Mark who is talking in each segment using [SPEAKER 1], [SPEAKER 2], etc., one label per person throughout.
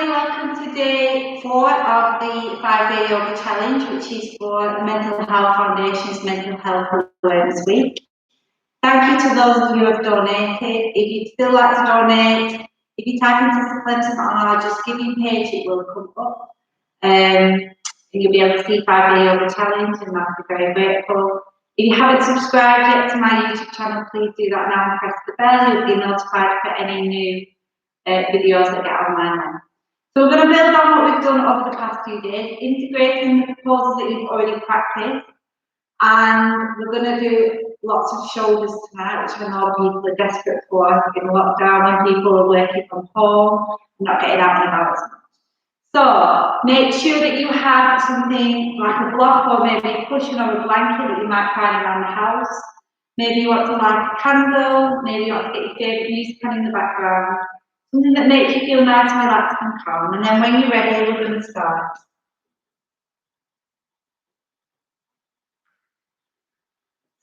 [SPEAKER 1] everybody, welcome to day 4 of the 5-day yoga challenge, which is for Mental Health Foundation's Mental Health Awareness Week. Thank you to those of you who have donated. If you'd still like to donate, if you type into Supplementum on our Just Giving page, it will come up. And you'll be able to see 5-day yoga challenge, and I'll be very grateful. If you haven't subscribed yet to my YouTube channel, please do that now and press the bell. You'll be notified for any new videos that get online then. So we're going to build on what we've done over the past few days, integrating the poses that you've already practiced, and we're going to do lots of shoulders tonight, which I know people are desperate for in lockdown when people are working from home and not getting out and about as much. So make sure that you have something like a block or maybe a cushion or a blanket that you might find around the house. Maybe you want to light a candle, maybe you want to get your favourite music on in the background. Something that makes you feel nice, relaxed and calm. And then when you're ready, we're going to start.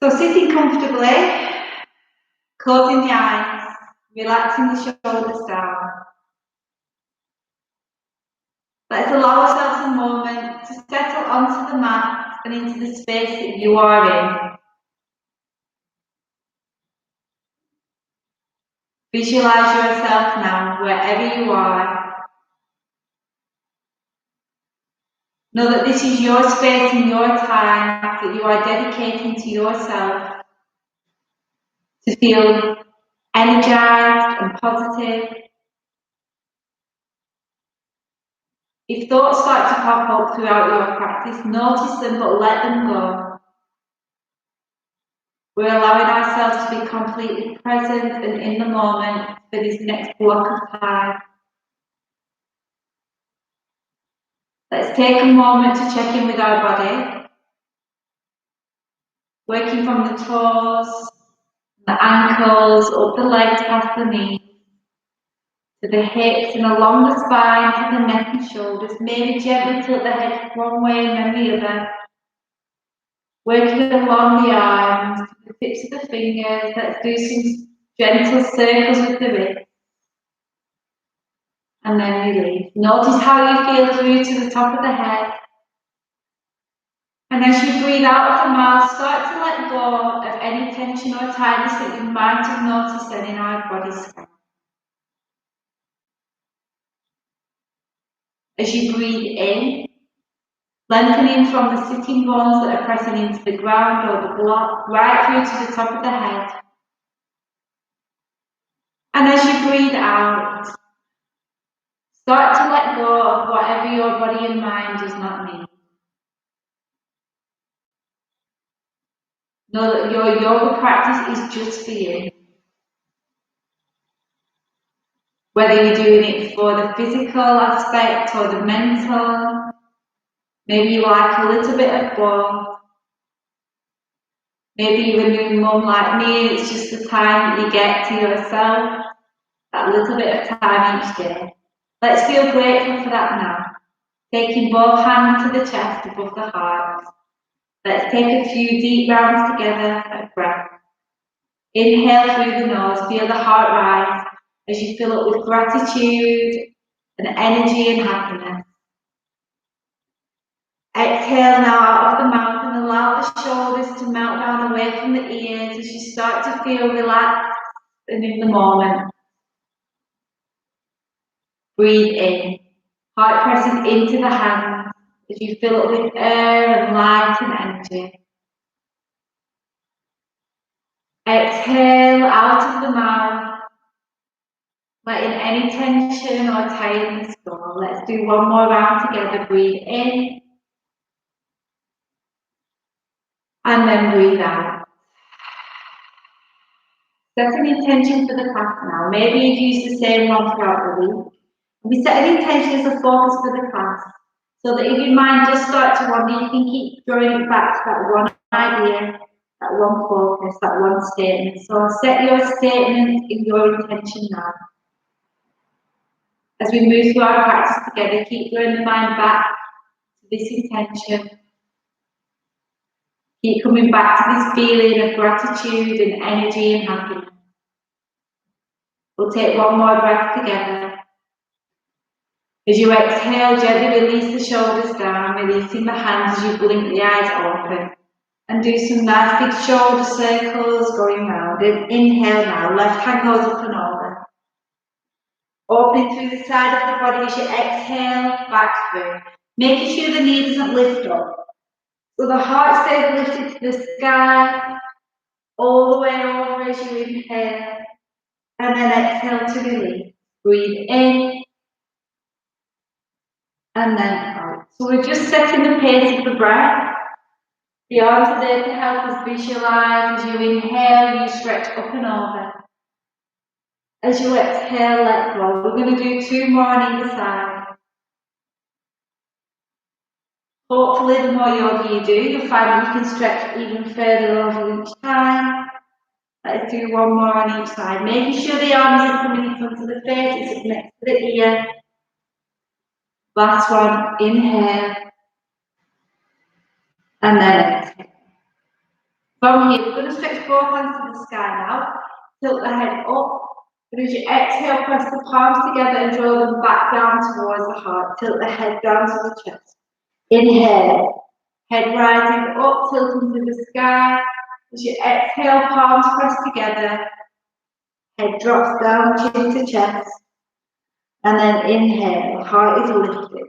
[SPEAKER 1] So sitting comfortably, closing the eyes, relaxing the shoulders down. Let's allow ourselves a moment to settle onto the mat and into the space that you are in. Visualize yourself now, wherever you are. Know that this is your space and your time that you are dedicating to yourself to feel energized and positive. If thoughts start to pop up throughout your practice, notice them but let them go. We're allowing ourselves to be completely present and in the moment for this next block of time. Let's take a moment to check in with our body, working from the toes, the ankles, up the legs past the knees, to the hips and along the spine, to the neck and shoulders. Maybe gently tilt the head one way and then the other. Working along the arms, the tips of the fingers. Let's do some gentle circles with the wrist. And then release. Notice how you feel through to the top of the head. And as you breathe out of the mouth, start to let go of any tension or tightness that you might have noticed then in our body scan. As you breathe in, lengthening from the sitting bones that are pressing into the ground or the block, right through to the top of the head. And as you breathe out, start to let go of whatever your body and mind does not need. Know that your yoga practice is just for you. Whether you're doing it for the physical aspect or the mental, maybe you like a little bit of both. Maybe you're a new mum like me, it's just the time that you get to yourself, that little bit of time each day. Let's feel grateful for that now. Taking both hands to the chest above the heart. Let's take a few deep rounds together of breath. Inhale through the nose, feel the heart rise as you fill up with gratitude and energy and happiness. Exhale now out of the mouth and allow the shoulders to melt down away from the ears as you start to feel relaxed and in the moment. Breathe in, heart pressing into the hands as you fill up with air and light and energy. Exhale out of the mouth, letting any tension or tiredness go. Let's do one more round together. Breathe in and then breathe out. Set an intention for the class now. Maybe you've used the same one throughout the week. We set an intention as a focus for the class, so that if your mind does start to wander, you can keep drawing it back to that one idea, that one focus, that one statement. So set your statement in your intention now. As we move through our practice together, keep drawing the mind back to this intention. Keep coming back to this feeling of gratitude and energy and happiness. We'll take one more breath together. As you exhale, gently release the shoulders down, releasing the hands as you blink the eyes open. And do some nice big shoulder circles going round. And inhale now, left hand goes up and over. Opening through the side of the body as you exhale, back through. Making sure the knee doesn't lift up. So the heart stays lifted to the sky, all the way over as you inhale. And then exhale to release. Breathe in. And then out. So we're just setting the pace of the breath. The arms are there to help us visualize. As you inhale, you stretch up and over. As you exhale, let go. We're going to do 2 more on either side. Hopefully, the more yoga you do, you'll find that you can stretch even further over each time. Let's do 1 more on each side. Making sure the arms are coming in front of the face, it's up next to the ear. Last one, inhale. And then exhale. From here, we're going to stretch both hands to the sky now. Tilt the head up. And as you exhale, press the palms together and draw them back down towards the heart. Tilt the head down to the chest. Inhale. Head rising up, tilting to the sky. As you exhale, palms press together. Head drops down, chin to chest. And then inhale, heart is lifted.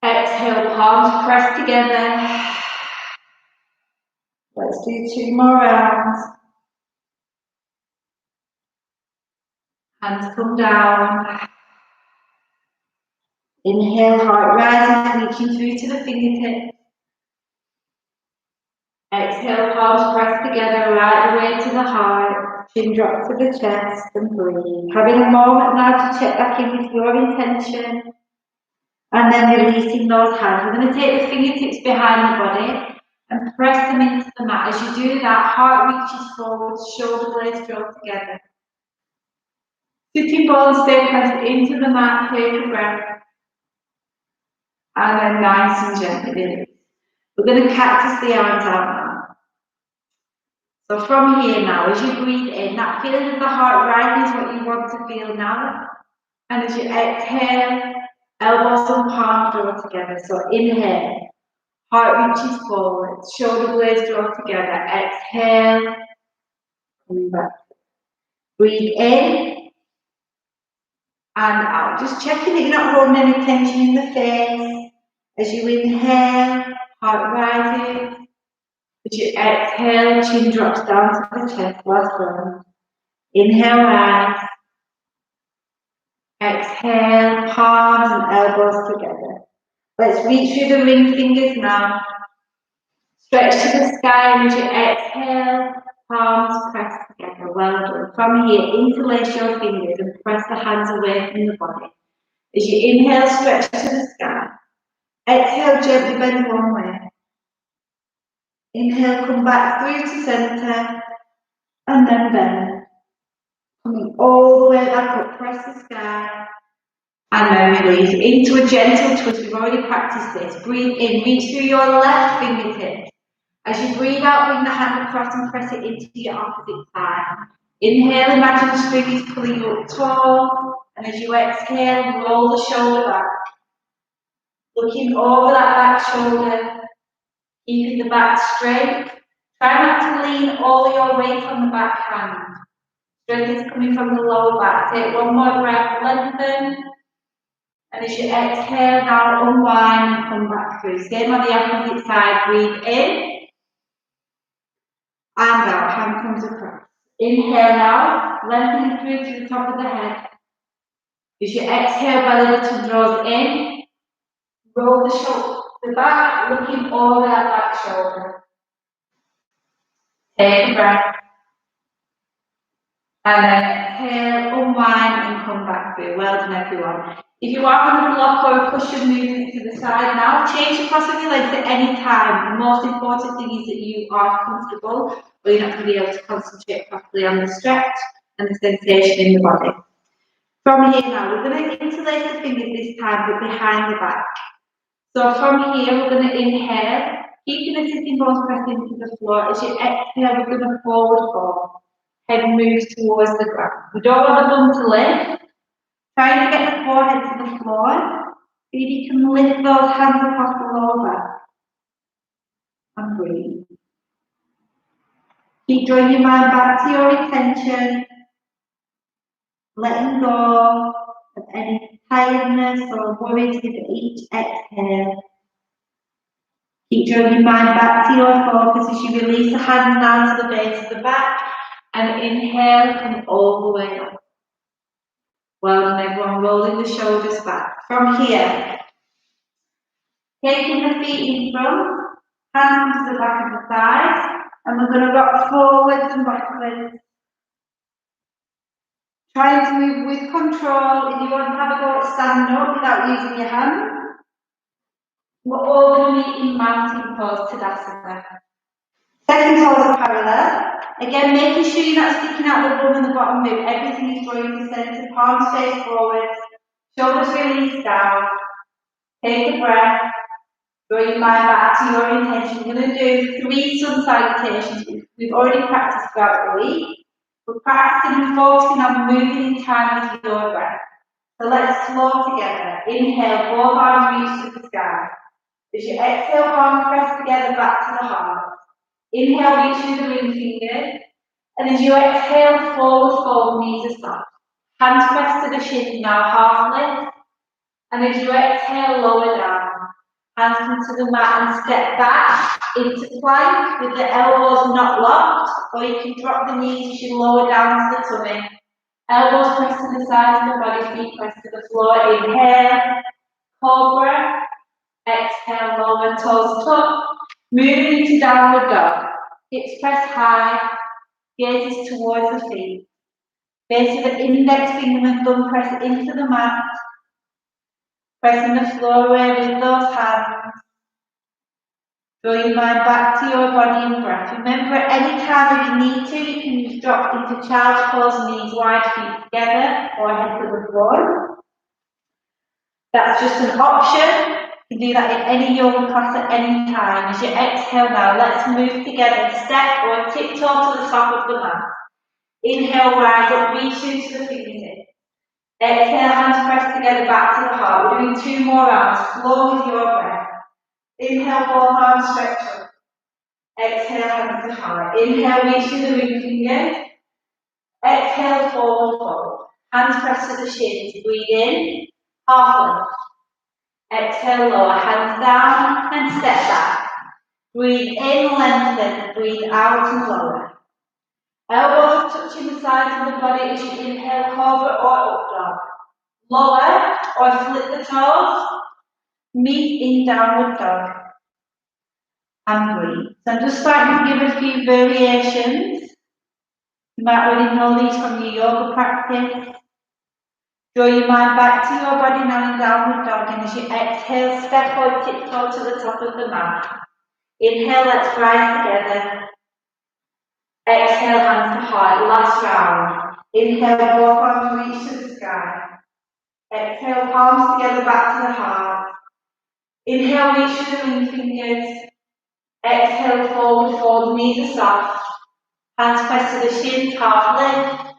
[SPEAKER 1] Exhale, palms press together. Let's do 2 more rounds. Hands come down. Inhale, heart rising, reaching through to the fingertips. Exhale, palms press together right the way to the heart. Chin drop to the chest and breathe. Having a moment now to check back in with your intention. And then releasing those hands. We're going to take the fingertips behind the body and press them into the mat. As you do that, heart reaches forward, shoulder blades draw together. Sitting bones stay pressed into the mat, take a breath. And then nice and gently release. We're going to cactus the arms out now. So from here now, as you breathe in, that feeling of the heart rising is what you want to feel now. And as you exhale, elbows and palms draw together. So inhale, heart reaches forward, shoulder blades draw together. Exhale, coming back. Breathe in and out. Just checking that you're not holding any tension in the face. As you inhale, heart rises. As you exhale, chin drops down to the chest, last round. Inhale, rise. Exhale, palms and elbows together. Let's reach through the ring fingers now. Stretch to the sky, and as you exhale, palms press together. Well done. From here, interlace your fingers and press the hands away from the body. As you inhale, stretch to the sky. Exhale, gently bend one way. Inhale, come back through to centre, and then bend. Coming all the way back up, press the sky, and then release into a gentle twist. We've already practiced this. Breathe in, reach through your left fingertips. As you breathe out, bring the hand across and press it into your opposite thigh. Inhale, imagine the string is pulling you up tall, and as you exhale, roll the shoulder back. Looking over that back shoulder, keeping the back straight. Try not to lean all your weight on the back hand. Strength is coming from the lower back. Take 1 more breath, lengthen. And as you exhale, now unwind and come back through. Same on the opposite side. Breathe in. And out. Hand comes across. Inhale now. Lengthening through to the top of the head. As you exhale, belly button draws in. Roll the shoulder back, looking over that back shoulder. Take a breath. And then exhale, unwind and come back through. Well done, everyone. If you are on a block or a cushion movement to the side now, change the cross of your legs at any time. The most important thing is that you are comfortable, or you're not going to be able to concentrate properly on the stretch and the sensation in the body. From here now, we're going to interlace the fingers this time, but behind the back. So from here, we're going to inhale, keeping the sitting bones pressed into the floor. As you exhale, we're going to forward fold. Head moves towards the ground. We don't want the bum to lift. Try to get the forehead to the floor. See if you can lift those hands up off the lower back. And breathe. Keep drawing your mind back to your intention. Letting go of any tiredness or worries with each exhale. Keep drawing your mind back to your focus as you release the hand down to the base of the back and inhale come all the way up. Well done everyone, rolling the shoulders back. From here, taking the feet in front, hands to the back of the thighs, and we're going to rock forwards and backwards. Trying to move with control. If you want to have a go at stand up without using your hands, we're all going to meet in mountain pose, Tadasana. Second toes are parallel. Again, making sure you're not sticking out the bum and the bottom rib. Everything is going to center, palms face forwards, shoulders release down. Take a breath. Draw your mind back to your intention. We're going to do 3 sun salutations. We've already practiced throughout the week. We're practicing and focusing on moving in time with your breath. So let's flow together. Inhale, both arms reach to the sky. As you exhale, palms press together back to the heart. Inhale, reach through the ring fingers. And as you exhale, forward fold, knees are soft. Hands press to the shins now, half lift. And as you exhale, lower down. Hands come to the mat and step back into plank with the elbows not locked, or you can drop the knees as you lower down to the tummy. Elbows press to the sides of the body, feet press to the floor. Inhale, cobra. Exhale, lower toes tuck. Moving into downward dog. Hips press high, gazes towards the feet. Base of the index finger and thumb press into the mat. Pressing the floor away with those hands. Draw your mind back to your body and breath. Remember, at any time if you need to, you can just drop into child's pose, knees wide, feet together, or head to the floor. That's just an option. You can do that in any yoga class at any time. As you exhale now, let's move together, step or tiptoe to the top of the mat. Inhale, rise up, reach into the fingertips. Exhale, hands press together back to the heart. We're doing 2 more rounds. Flow with your breath. Inhale, both arms stretch up. Exhale, hands to heart. Inhale, reach to the ring fingers. Exhale, forward fold. Hands press to the shins. Breathe in, half lift. Exhale, lower, hands down and step back. Breathe in, lengthen. Breathe out and lower. Elbows touching the sides of the body as you inhale, cobra or up dog. Lower or flip the toes. Meet in downward dog. And breathe. So I'm just starting to give a few variations. You might already know these from your yoga practice. Draw your mind back to your body now in downward dog, and as you exhale, step or tiptoe to the top of the mat. Inhale, let's rise together. Exhale, hands to heart. Last round. Inhale, both arms reach to the sky. Exhale, palms together back to the heart. Inhale, reach to the ring fingers. Exhale, forward fold, knees are soft. Hands press to the shins, half lift.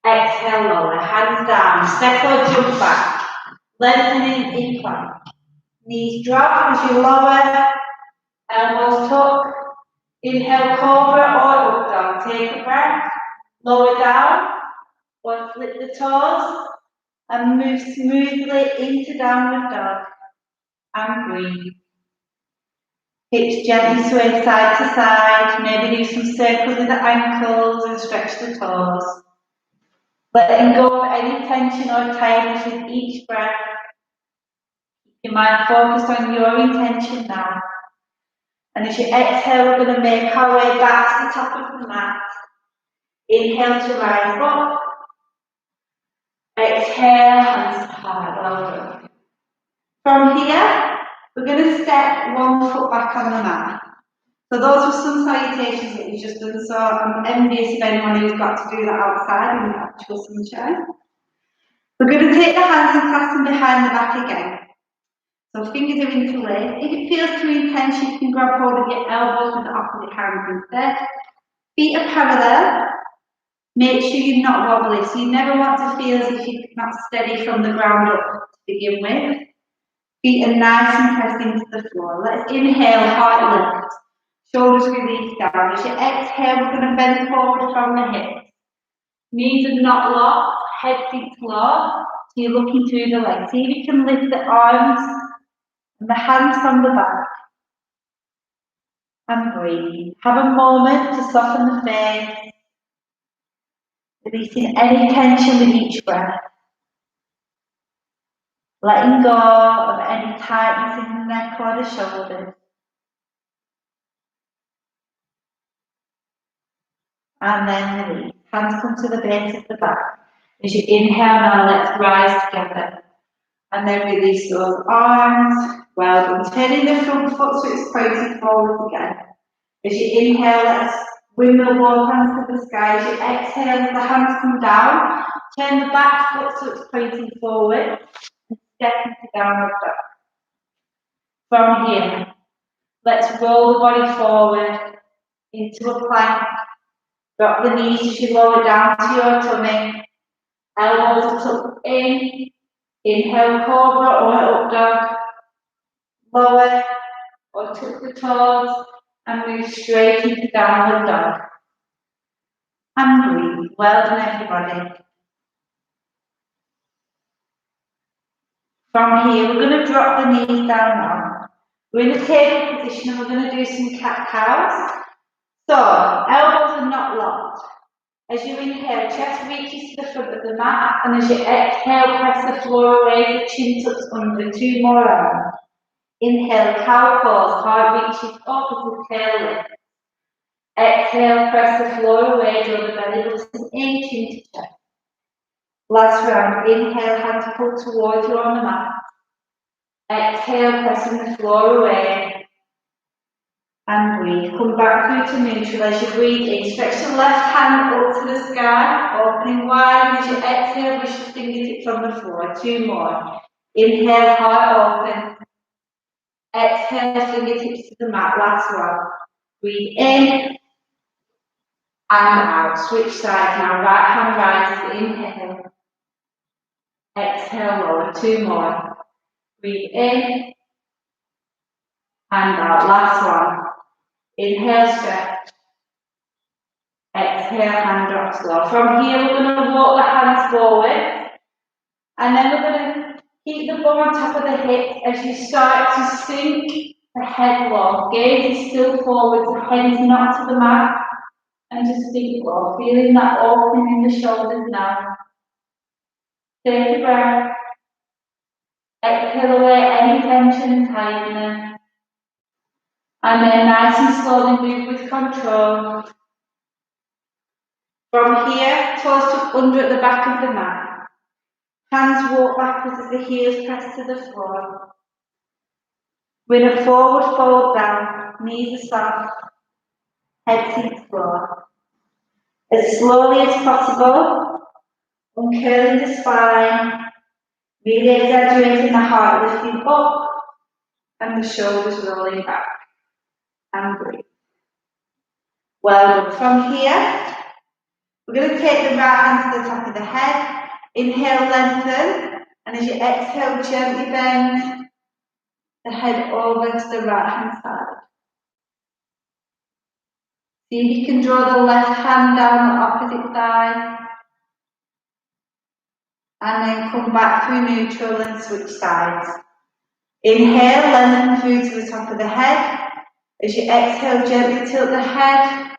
[SPEAKER 1] Exhale, lower, hands down. Step or jump back. Lengthening in plank. Knees drop as you lower. Elbows tuck. Inhale, cobra or up dog. Take a breath. Lower down. Or flip the toes. And move smoothly into downward dog. And breathe. Hips gently sway side to side. Maybe do some circles with the ankles and stretch the toes. Letting go of any tension or tiredness with each breath. Keep your mind focused on your intention now. And as you exhale, we're going to make our way back to the top of the mat. Inhale to rise up. Exhale, hands to heart. Well done. From here, we're going to step 1 foot back on the mat. So those were some salutations that you've just done. So I'm envious of anyone who's got to do that outside in the actual sunshine. We're going to take the hands and clasp them behind the back again. So fingers are interlaced. If it feels too intense, you can grab hold of your elbows with the opposite hand instead. Feet are parallel. Make sure you're not wobbly, so you never want to feel as if you're not steady from the ground up to begin with. Feet are nice and pressed into the floor. Let's inhale, heart lift, shoulders release down. As you exhale, we're going to bend forward from the hips. Knees are not locked, head sinks low, so you're looking through the legs. See if you can lift the arms and the hands from the back. And breathe. Have a moment to soften the face, releasing any tension with each breath. Letting go of any tightness in the neck or the shoulders. And then release. Hands come to the base of the back. As you inhale now, let's rise together. And then release those arms. Well done. Turning the front foot so it's pointing forward again. As you inhale, let's windmill both hands to the sky. As you exhale, the hands come down. Turn the back foot so it's pointing forward. And step into downward dog. From here, let's roll the body forward into a plank. Drop the knees as you lower down to your tummy. Elbows tucked in. Inhale, cobra or up dog. Lower or tuck the toes and move straight into downward dog. And breathe. Well done, everybody. From here, we're going to drop the knees down now. We're in a table position and we're going to do some cat-cows. So, elbows are not locked. As you inhale, chest reaches to the front of the mat, and as you exhale, press the floor away, the chin tucks under. 2 more rounds. Inhale, cow pose, heart reaches up as the tail lifts. Exhale, press the floor away, draw the belly button in, chin to chest. Last round, inhale, hands pull towards you on the mat. Exhale, pressing the floor away. And breathe. Come back through to neutral as you breathe in. Stretch the left hand up to the sky, opening wide. As you exhale, push the fingertips on the floor. 2 more. Inhale, heart open. Exhale, fingertips to the mat. Last one. Breathe in and out. Switch sides now. Right hand rises. Inhale. Exhale, lower. 2 more. Breathe in and out. Last one. Inhale, stretch. Exhale, hand drops low. From here, we're going to walk the hands forward. And then we're going to keep the bum on top of the hip as you start to sink the head low. Gaze is still forward, the head is not to the mat. And just sink low, feeling that opening in the shoulders now. Take a breath. Exhale away any tension and tightness. And then nice and slowly move with control. From here, toes tuck under at the back of the mat. Hands walk backwards as the heels press to the floor. With a forward fold down, knees are soft, head sinks low. As slowly as possible, uncurling the spine, really exaggerating the heart lifting up and the shoulders rolling back. And breathe. Well done. From here, we're going to take the right hand to the top of the head. Inhale, lengthen, and as you exhale, gently bend the head over to the right hand side. See if you can draw the left hand down the opposite thigh. And then come back through neutral and switch sides. Inhale, lengthen through to the top of the head. As you exhale, gently tilt the head.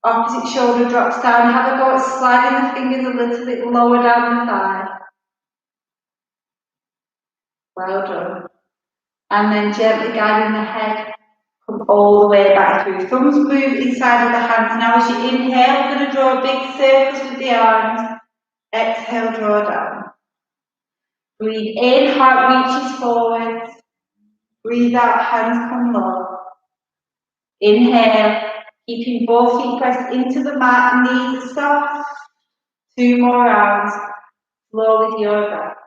[SPEAKER 1] Opposite shoulder drops down. Have a go at sliding the fingers a little bit lower down the thigh. Well done. And then gently guiding the head, come all the way back through. Thumbs move inside of the hands. Now as you inhale, we're going to draw big circles with the arms. Exhale, draw down. Breathe in, heart reaches forward. Breathe out, hands come low. Inhale, keeping both feet pressed into the mat, knees are soft. 2 more rounds. Flow with your breath.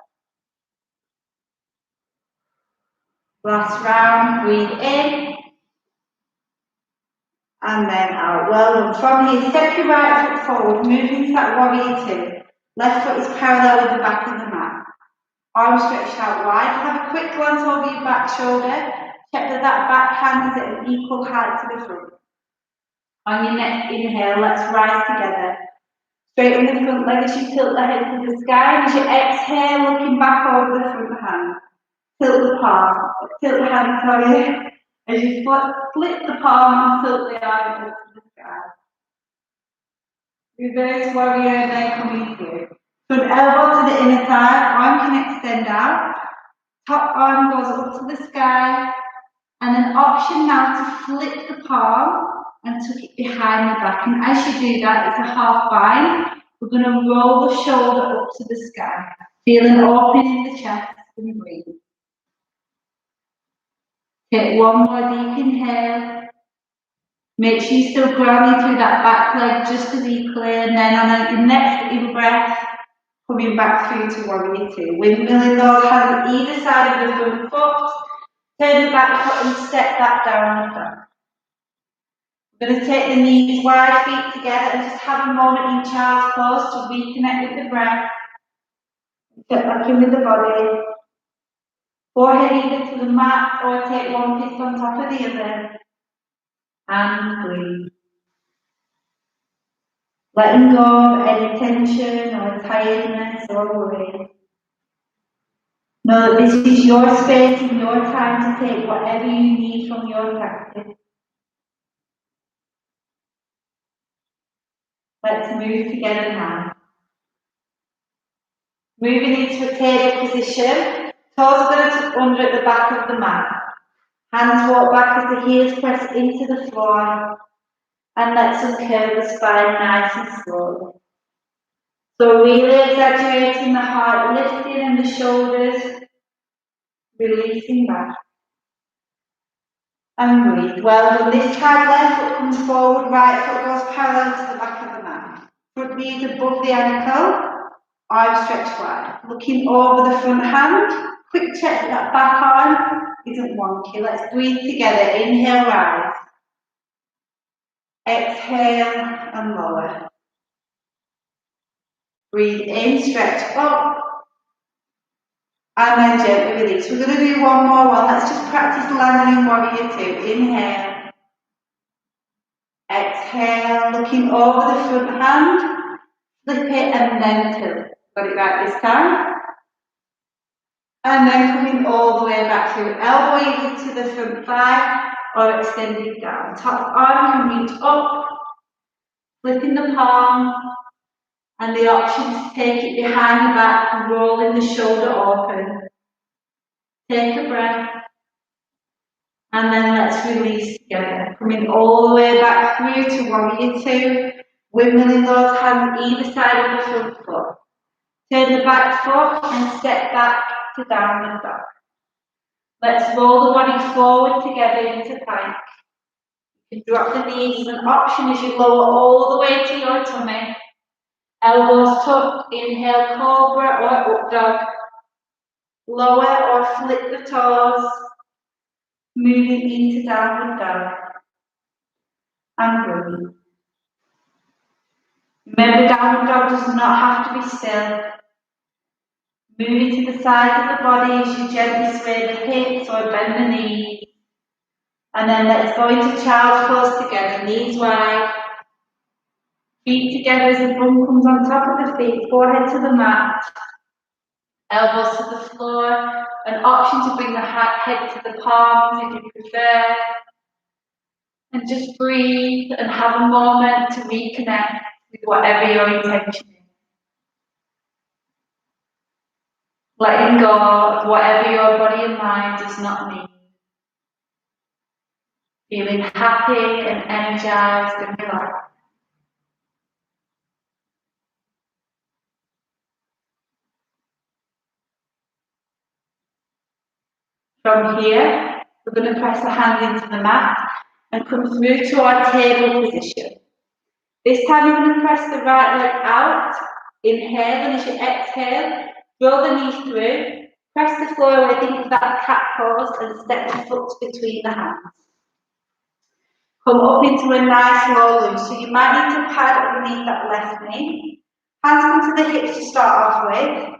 [SPEAKER 1] Last round, breathe in. and then out. Well done. From here, step your right foot forward, move into that warrior two. Left foot is parallel with the back of the mat. Arms stretched out wide. Have a quick glance over your back shoulder. Check that that back hand is at an equal height to the front. On your next inhale, let's rise together. Straighten the front leg as you tilt the head to the sky. And as you exhale, looking back over the front hand. Tilt the palm, tilt the hand, sorry. As you flip the palm and tilt the arm up to the sky. Reverse warrior and then coming through. Front elbow to the inner thigh, arm can extend out. Top arm goes up to the sky. And an option now to flip the palm and tuck it behind the back. And as you do that, it's a half bind. We're going to roll the shoulder up to the sky. Feeling open in the chest and breathe. Take one more deep inhale. Make sure you still grounding through that back leg just as equally, and then on your next in breath, coming back through to warrior two. Windmilling those hands either side of the front foot. Turn the back foot and step that down. We're going to take the knees wide, feet together, and just have a moment in child's pose to reconnect with the breath. Step back in with the body. Forehead either to the mat or take one fist on top of the other. And breathe. Letting go of any tension or tiredness or worry. Know that this is your space and your time to take whatever you need from your practice. Let's move together now. Moving into a table position. Toes are going to tuck under at the back of the mat. Hands walk back as the heels press into the floor. And let's uncurve the spine nice and slowly. So really exaggerating the heart, lifting and the shoulders, releasing back. And breathe. Well done. This time left foot comes forward, right foot goes parallel to the back of the mat. Front knees above the ankle, arms stretched wide. Looking over the front hand, quick check that back arm isn't wonky. Let's breathe together. Inhale, rise. Exhale and lower. Breathe in, stretch up. And then gently release. We're going to do one more one. Let's just practice landing in warrior two. Inhale. Exhale, looking over the front hand. Flip it and then tilt. Got it right this time. And then coming all the way back through. Elbow either to the front thigh or extended down. Top arm can reach up. Flipping the palm. And the option to take it behind the back and rolling the shoulder open. Take a breath. And then let's release together. Coming all the way back through to warrior two. Windmilling those hands either side of the front foot. Turn the back foot and step back to downward dog. Let's roll the body forward together into plank. You can drop the knees as an option as you lower all the way to your tummy. Elbows tucked, inhale cobra or up dog. Lower or flip the toes. Moving into downward dog. And breathe. Remember, downward dog does not have to be still. Moving to the side of the body as you gently sway the hips or bend the knees. And then let's go into child's pose together, knees wide. Feet together as the bum comes on top of the feet, forehead to the mat. Elbows to the floor. An option to bring the head to the palms if you prefer. And just breathe and have a moment to reconnect with whatever your intention is. Letting go of whatever your body and mind does not need. Feeling happy and energized and relaxed. From here, we're going to press the hand into the mat and come through to our table position. This time you're going to press the right leg out, inhale, and as you exhale, roll the knees through, press the floor away, think of that cat pose, and step the foot between the hands. Come up into a nice low lunge. So you might need to pad underneath that left knee. Hands come to the hips to start off with.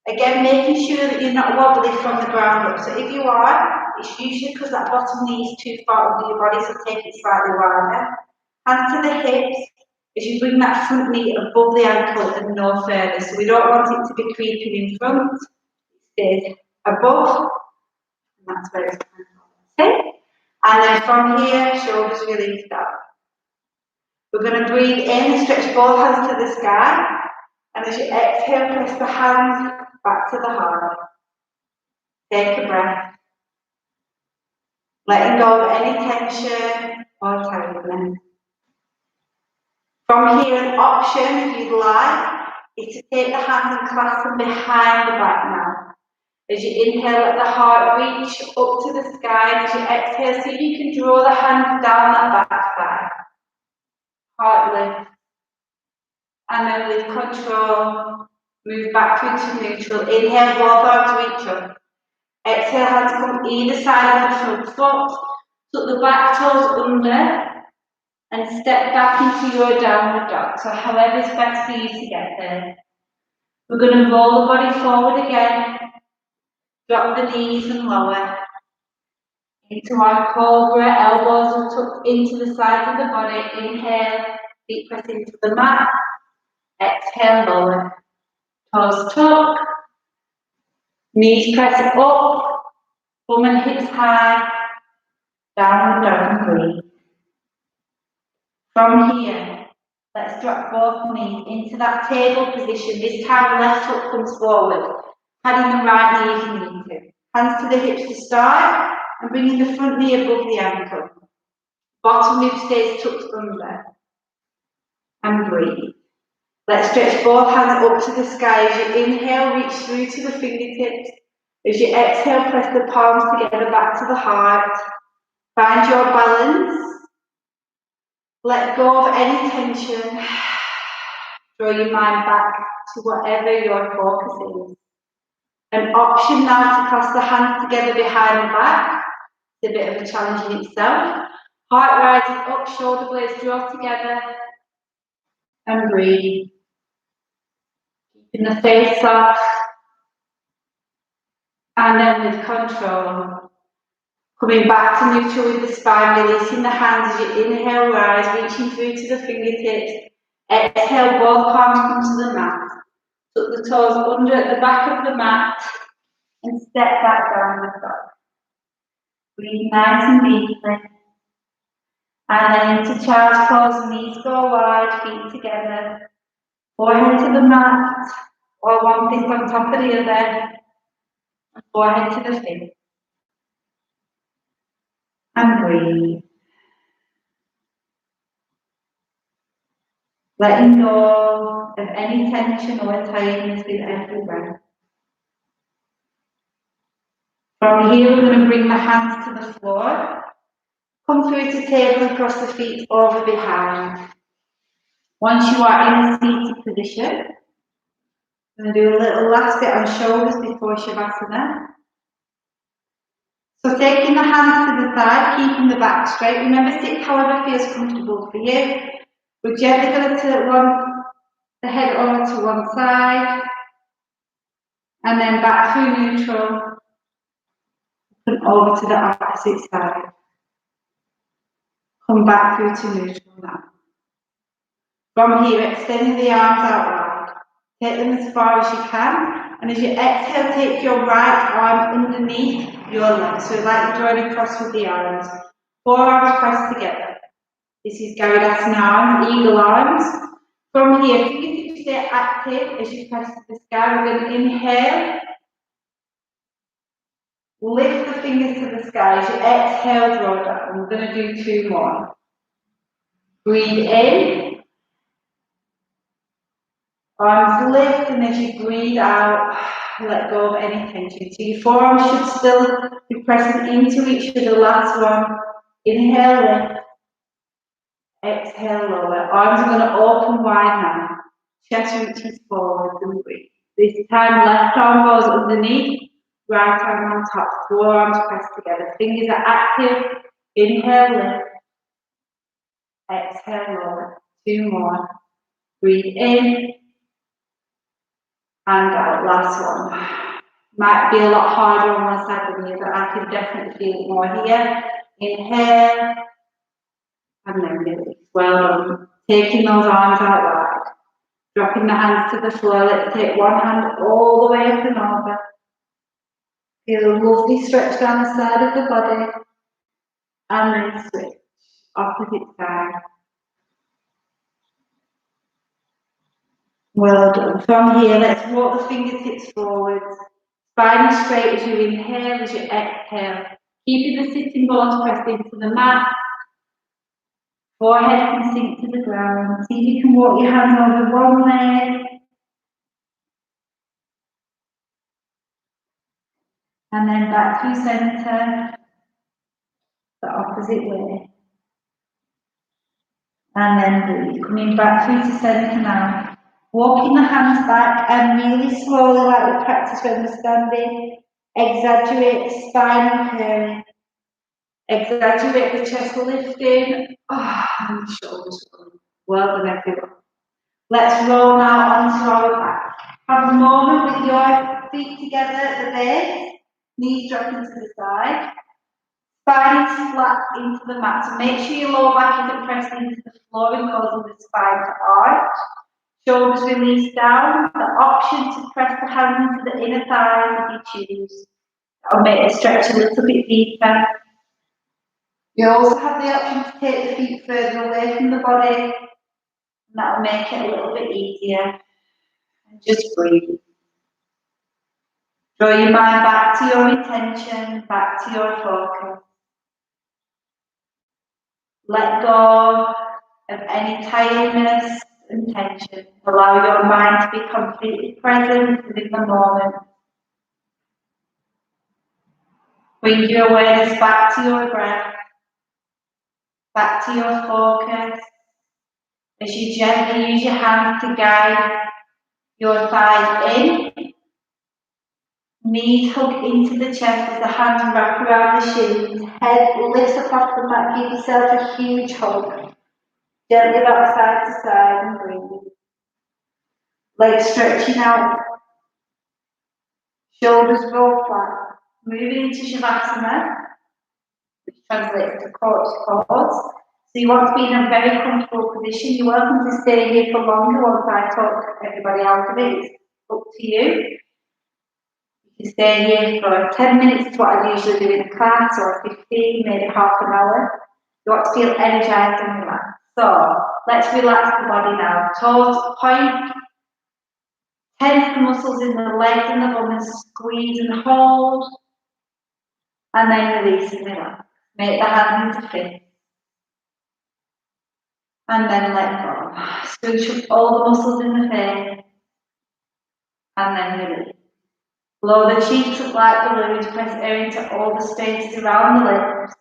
[SPEAKER 1] Again, making sure that you're not wobbly from the ground up. So if you are, it's usually because that bottom knee is too far under your body, so take it slightly wider. Hands to the hips as you bring that front knee above the ankle and no further. So we don't want it to be creeping in front. It stays above, and that's where it's going. Okay? And then from here, shoulders released up. We're going to breathe in and stretch both hands to the sky. And as you exhale, press the hands back to the heart. Take a breath. Letting go of any tension or tightness. From here, an option, if you'd like, is to take the hands and clasp them behind the back now. As you inhale, let the heart reach up to the sky. And as you exhale, see if you can draw the hands down that back thigh. Heart lift. And then with control, move back through to neutral. Inhale, both arms reach up. Exhale, hands come either side of the front foot. Tuck the back toes under and step back into your downward dog. So however is best for you to get there. We're going to roll the body forward again. Drop the knees and lower. Into our cobra, elbows are tucked into the sides of the body. Inhale, feet press into the mat. Exhale, lower. Toes tuck. Knees press up. Bum and hips high. Downward dog and breathe. From here, let's drop both knees into that table position. This time left foot comes forward. Padding the right knee if you need to. Hands to the hips to start and bringing the front knee above the ankle. Bottom rib stays tucked under. And breathe. Let's stretch both hands up to the sky. As you inhale, reach through to the fingertips. As you exhale, press the palms together back to the heart. Find your balance. Let go of any tension. Draw your mind back to whatever your focus is. An option now to clasp the hands together behind the back. It's a bit of a challenge in itself. Heart rising up, shoulder blades draw together. And breathe. Keeping the face soft. And then with control. Coming back to neutral with the spine, releasing the hands as you inhale, rise, reaching through to the fingertips. Exhale, both palms come to the mat. Tuck the toes under at the back of the mat and step back down the dog. Breathe nice and deeply. And then into child's pose, knees go wide, feet together. Forehead to the mat, or one fist on top of the other. And forehead to the feet. And breathe. Letting go of any tension or tightness with every breath. From here, we're going to bring the hands to the floor. Come through to table and cross the feet over behind. Once you are in a seated position, I'm going to do a little last bit on shoulders before Shavasana. So taking the hands to the side, keeping the back straight. Remember, sit however feels comfortable for you. We're gently going to tilt the head over to one side, and then back through neutral, and over to the opposite side. Come back through to neutral now. From here, extending the arms out wide. Take them as far as you can, and as you exhale, take your right arm underneath your leg. So like you're drawing across with the arms. Forearms pressed together. This is Garudasana arm, eagle arms. From here, fingertips stay active as you press to the sky. We're going to inhale. Lift the fingers to the sky. As you exhale, draw down. We're going to do two more. Breathe in. Arms lift, and as you breathe out, let go of any tension. So your forearms should still be pressing into each other. Last one. Inhale, lift. Exhale, lower. Arms are going to open wide now. Chest reaches forward and breathe. This time, left arm goes underneath, right arm on top. Forearms pressed together. Fingers are active. Inhale, lift. exhale, lower. 2 more. Breathe in and out. Last one. Might be a lot harder on one side than the other. I can definitely feel it more here. Inhale and then release. Well done. Taking those arms out wide. Dropping the hands to the floor. Let's take one hand all the way up and over. Feel a lovely stretch down the side of the body. And then switch. Opposite side. Well done. From here, let's walk the fingertips forwards. Spine is straight as you inhale, as you exhale. Keeping the sitting bones pressed into the mat. Forehead can sink to the ground. See if you can walk your hands over one leg. And then back through centre. The opposite way. And then breathe. Coming back through to centre now. Walking the hands back and really slowly, like we practice when we're standing. Exaggerate the spine and curling. Exaggerate the chest lifting. And the shoulders going. Well done, everyone. Let's roll now onto our back. Have a moment with your feet together at the base. Knees dropping to the side. Spine is flat into the mat. So make sure your lower back isn't pressed into the floor and causing the spine to arch. Shoulders release down. The option to press the hands into the inner thighs if you choose. That'll make it stretch a little bit deeper. You also have the option to take the feet further away from the body. And that'll make it a little bit easier. And just breathe. Draw your mind back to your intention, back to your focus. Let go of any tiredness and tension. Allow your mind to be completely present within the moment. Bring your awareness back to your breath, back to your focus. As you gently use your hands to guide your thighs in, knees hug into the chest as the hands wrap around the shins, head lifts up off the mat, give yourself a huge hug. Gently rock side to side and breathe. Legs stretching out, shoulders roll flat. Moving into Shavasana, which translates to couch pose. So you want to be in a very comfortable position. You're welcome to stay here for longer once I talk everybody out of it. It's up to you. You can stay here for 10 minutes, is what I usually do in a class, or 15, maybe half an hour. You want to feel energized and relaxed. So let's relax the body now. Toes point. Tense the muscles in the legs and the bum and squeeze and hold. And then release and relax. Make the hands into fists. And then let go. Scrunch up all the muscles in the face. And then release. Blow the cheeks up like balloons. Press air into all the spaces around the lips.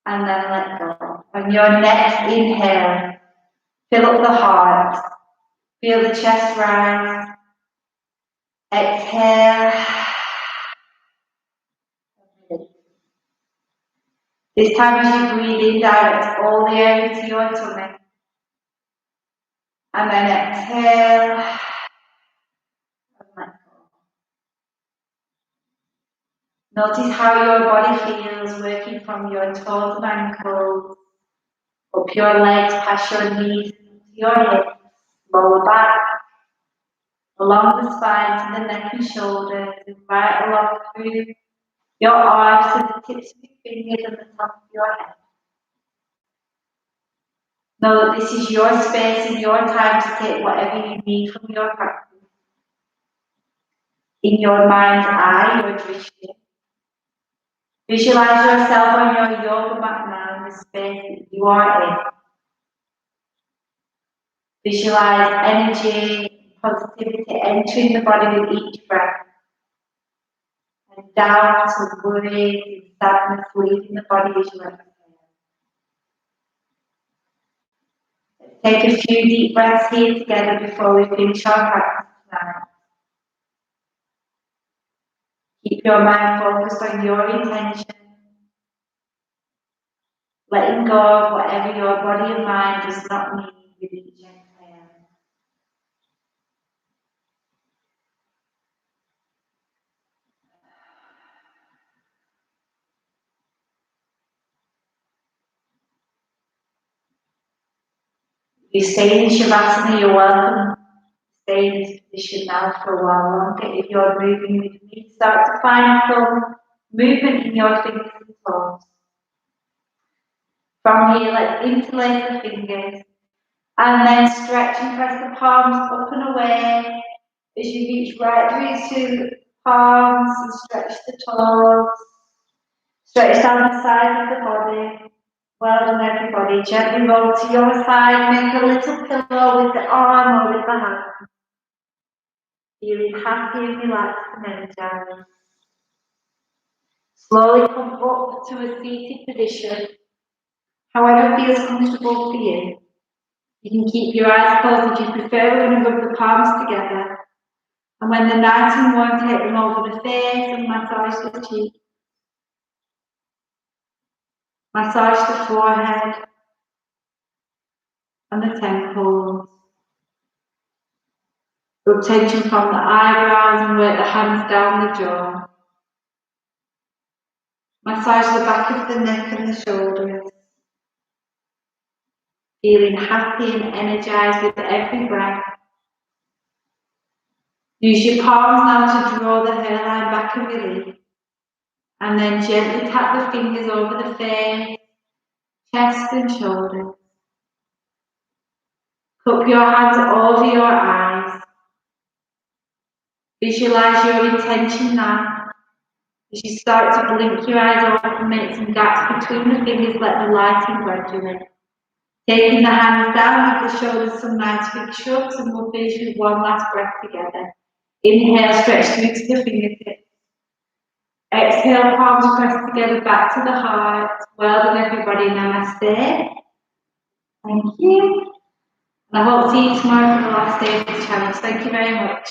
[SPEAKER 1] And then let go. On your next inhale, fill up the heart. Feel the chest rise. Exhale. This time as you breathe in, direct all the air into your tummy. And then exhale. And let go. Notice how your body feels working from your toes and ankles, up your legs, past your knees, to your hips, lower back, along the spine to the neck and shoulders, and right along through your arms to the tips of your fingers and the top of your head. Know that this is your space and your time to take whatever you need from your practice. In your mind's eye, your drishti. Visualize yourself on your yoga mat now in the space that you are in. Visualize energy, positivity entering the body with each breath. And doubt and worry and sadness leaving the body as you exhale. Take a few deep breaths here together before we finish our practice tonight. Keep your mind focused on your intention. letting go of whatever your body and mind does not need with each exhale. If you stay in Shavasana, you're welcome. Stay in this position now for a while longer. If you're moving with me, start to find some movement in your fingers and toes. From here, let's interlace the fingers and then stretch and press the palms up and away as you reach right through to palms and stretch the toes. Stretch down the side of the body. Well done, everybody. Gently roll to your side. Make a little pillow with the arm or with the hand. Feeling happy and relaxed and energized. Slowly come up to a seated position. However feels comfortable for you. You can keep your eyes closed if you prefer and rub the palms together. And when they're nice and warm, take them over the face and massage the cheeks. Massage the forehead and the temples. Rub tension from the eyebrows and work the hands down the jaw. Massage the back of the neck and the shoulders. Feeling happy and energized with every breath. Use your palms now to draw the hairline back and release. And then gently tap the fingers over the face, chest and shoulders. Cup your hands over your eyes. Visualize your intention now. As you start to blink your eyes open, make some gaps between the fingers, let the light in gradually. Taking the hands down, give the shoulders some nice big shrugs, and we'll finish with one last breath together. Inhale, stretch through to the fingertips. Exhale, palms pressed together back to the heart. Well done, everybody. Namaste. Thank you. And I hope to see you tomorrow for the last day of this challenge. Thank you very much.